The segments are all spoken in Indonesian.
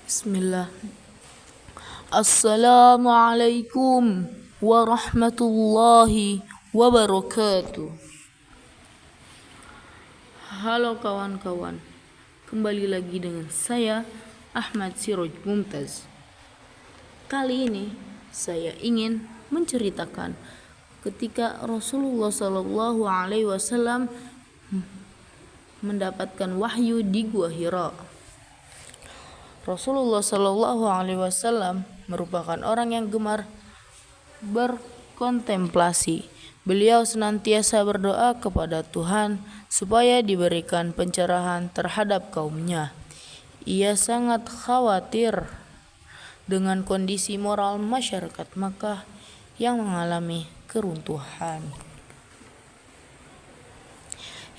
Bismillah. Assalamualaikum warahmatullahi wabarakatuh. Halo kawan-kawan, kembali lagi dengan saya Ahmad Siroj Mumtaz. Kali ini saya ingin menceritakan ketika Rasulullah Shallallahu Alaihi Wasallam mendapatkan wahyu di Gua Hira. Rasulullah Shallallahu Alaihi Wasallam merupakan orang yang gemar berkontemplasi. Beliau senantiasa berdoa kepada Tuhan supaya diberikan pencerahan terhadap kaumnya. Ia sangat khawatir dengan kondisi moral masyarakat Makkah yang mengalami keruntuhan.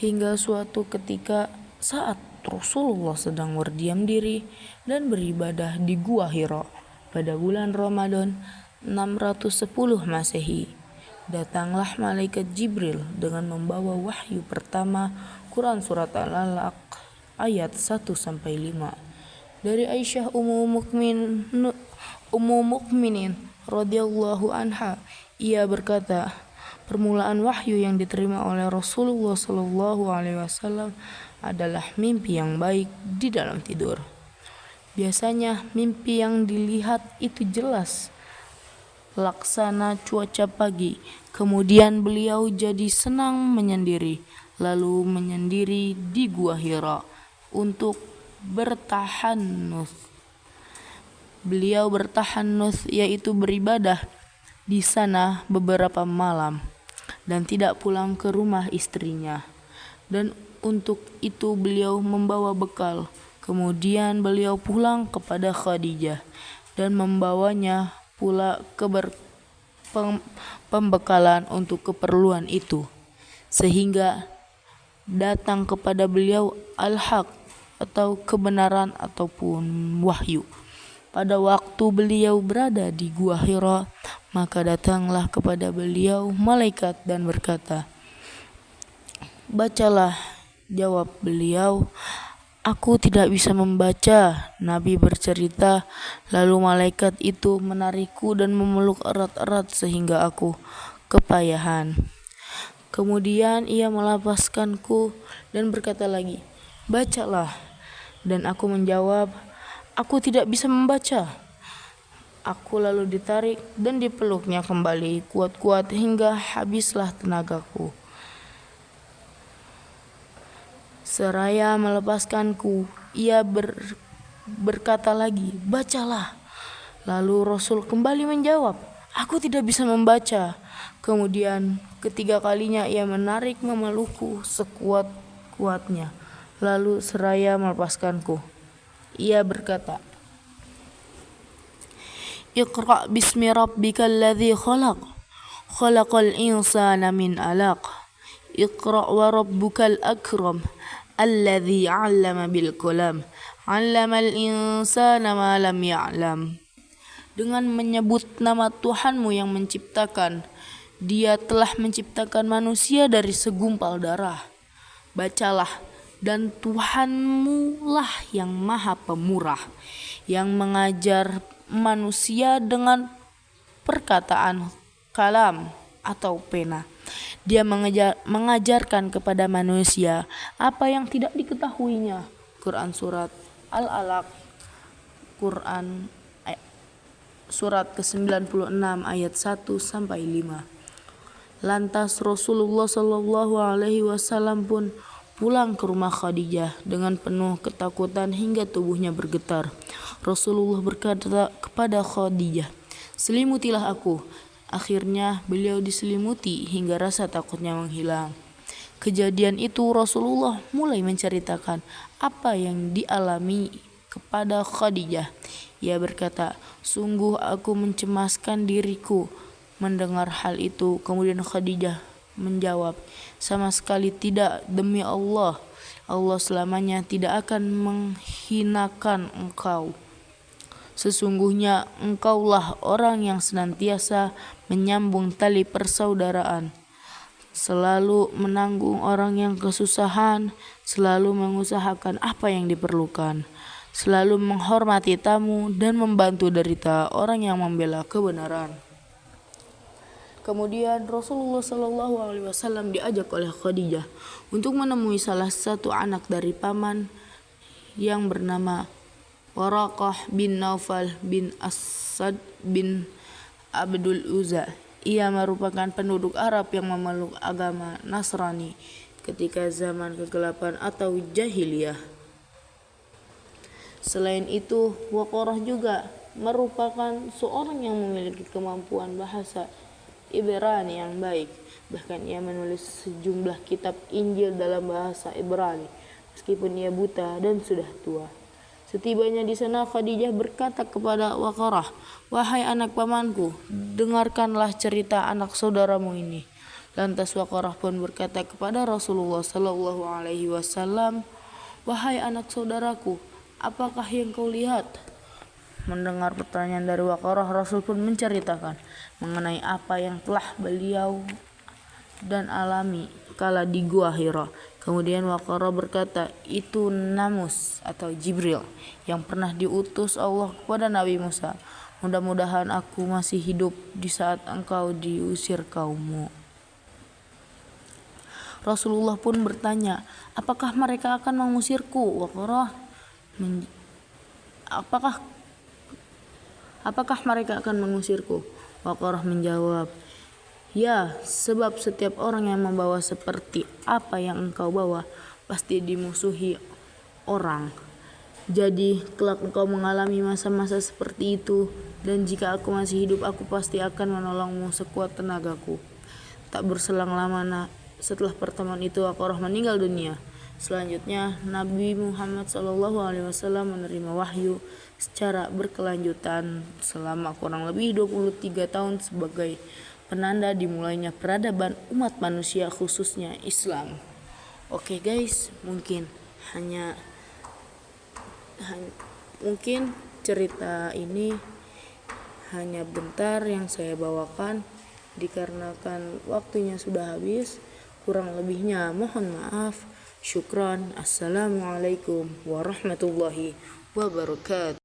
Hingga suatu ketika saat Rasulullah sedang berdiam diri dan beribadah di Gua Hira pada bulan Ramadan 610 Masehi, datanglah malaikat Jibril dengan membawa wahyu pertama Quran surat Al-Alaq ayat 1-5 dari Aisyah Ummu Mukminin radhiyallahu anha. Ia berkata, permulaan wahyu yang diterima oleh Rasulullah Shallallahu Alaihi Wasallam adalah mimpi yang baik di dalam tidur. Biasanya mimpi yang dilihat itu jelas laksana cuaca pagi. Kemudian beliau jadi senang menyendiri, lalu menyendiri di Gua Hira untuk bertahannuts. Beliau bertahannuts yaitu beribadah di sana beberapa malam dan tidak pulang ke rumah istrinya. Dan untuk itu beliau membawa bekal. Kemudian beliau pulang kepada Khadijah dan membawanya pula ke pembekalan untuk keperluan itu, sehingga datang kepada beliau al-haq atau kebenaran ataupun wahyu. Pada waktu beliau berada di Gua Hira, maka datanglah kepada beliau malaikat dan berkata, "Bacalah." Jawab beliau, "Aku tidak bisa membaca." Nabi bercerita, lalu malaikat itu menarikku dan memeluk erat-erat sehingga aku kepayahan. Kemudian ia melepaskanku dan berkata lagi, "Bacalah." Dan aku menjawab, "Aku tidak bisa membaca." Aku lalu ditarik dan dipeluknya kembali kuat-kuat hingga habislah tenagaku. Seraya melepaskanku, ia berkata lagi, "Bacalah." Lalu Rasul kembali menjawab, "Aku tidak bisa membaca." Kemudian ketiga kalinya ia menarik memelukku sekuat-kuatnya. Lalu seraya melepaskanku, ia berkata, "Iqra' bismi rabbikal ladzi khalaq, khalaqal insana min 'alaq, Iqra' wa rabbukal akram, alladzi 'allama bil qalam, 'allamal insana ma lam ya'lam." Dengan menyebut nama Tuhanmu yang menciptakan, Dia telah menciptakan manusia dari segumpal darah. Bacalah, dan Tuhanmu lah yang Maha Pemurah, yang mengajar manusia dengan perkataan kalam atau pena. Dia mengajarkan kepada manusia apa yang tidak diketahuinya. Quran surat Al-Alaq, Quran surat ke-96 ayat 1-5. Lantas Rasulullah Shallallahu Alaihi Wasallam pun pulang ke rumah Khadijah dengan penuh ketakutan hingga tubuhnya bergetar. Rasulullah berkata kepada Khadijah, "Selimutilah aku." Akhirnya beliau diselimuti hingga rasa takutnya menghilang. Kejadian itu Rasulullah mulai menceritakan apa yang dialami kepada Khadijah. Ia berkata, "Sungguh aku mencemaskan diriku mendengar hal itu." Kemudian Khadijah menjawab, "Sama sekali tidak, demi Allah. Allah selamanya tidak akan menghinakan engkau. Sesungguhnya engkaulah orang yang senantiasa menyambung tali persaudaraan, selalu menanggung orang yang kesusahan, selalu mengusahakan apa yang diperlukan, selalu menghormati tamu dan membantu derita orang yang membela kebenaran. Kemudian Rasulullah Shallallahu Alaihi Wasallam diajak oleh Khadijah untuk menemui salah satu anak dari paman yang bernama Waraqah bin Naufal bin Asad bin Abdul Uzza. Ia merupakan penduduk Arab yang memeluk agama Nasrani ketika zaman kegelapan atau jahiliyah. Selain itu, Waqarah juga merupakan seorang yang memiliki kemampuan bahasa Ibrani yang baik. Bahkan ia menulis sejumlah kitab Injil dalam bahasa Ibrani, meskipun ia buta dan sudah tua. Setibanya di sana, Khadijah berkata kepada Waqarah, "Wahai anak pamanku, dengarkanlah cerita anak saudaramu ini." Lantas Waqarah pun berkata kepada Rasulullah Shallallahu Alaihi Wasallam, "Wahai anak saudaraku, apakah yang kau lihat?" Mendengar pertanyaan dari Waqarah, Rasul pun menceritakan mengenai apa yang telah beliau dan alami kala di Gua Hira. Kemudian Waqarah berkata, "Itu Namus atau Jibril yang pernah diutus Allah kepada Nabi Musa. Mudah-mudahan aku masih hidup di saat engkau diusir kaummu." Rasulullah pun bertanya, "Apakah mereka akan mengusirku?" Apakah mereka akan mengusirku? Waqarah menjawab, "Ya, sebab setiap orang yang membawa seperti apa yang engkau bawa pasti dimusuhi orang. Jadi kelak engkau mengalami masa-masa seperti itu, dan jika aku masih hidup, aku pasti akan menolongmu sekuat tenagaku." Tak berselang lama setelah pertemuan itu, Waqarah meninggal dunia. Selanjutnya, Nabi Muhammad SAW menerima wahyu secara berkelanjutan selama kurang lebih 23 tahun sebagai penanda dimulainya peradaban umat manusia, khususnya Islam. Oke guys, mungkin cerita ini hanya bentar yang saya bawakan dikarenakan waktunya sudah habis. Kurang lebihnya mohon maaf. Syukran. Assalamualaikum warahmatullahi wabarakatuh.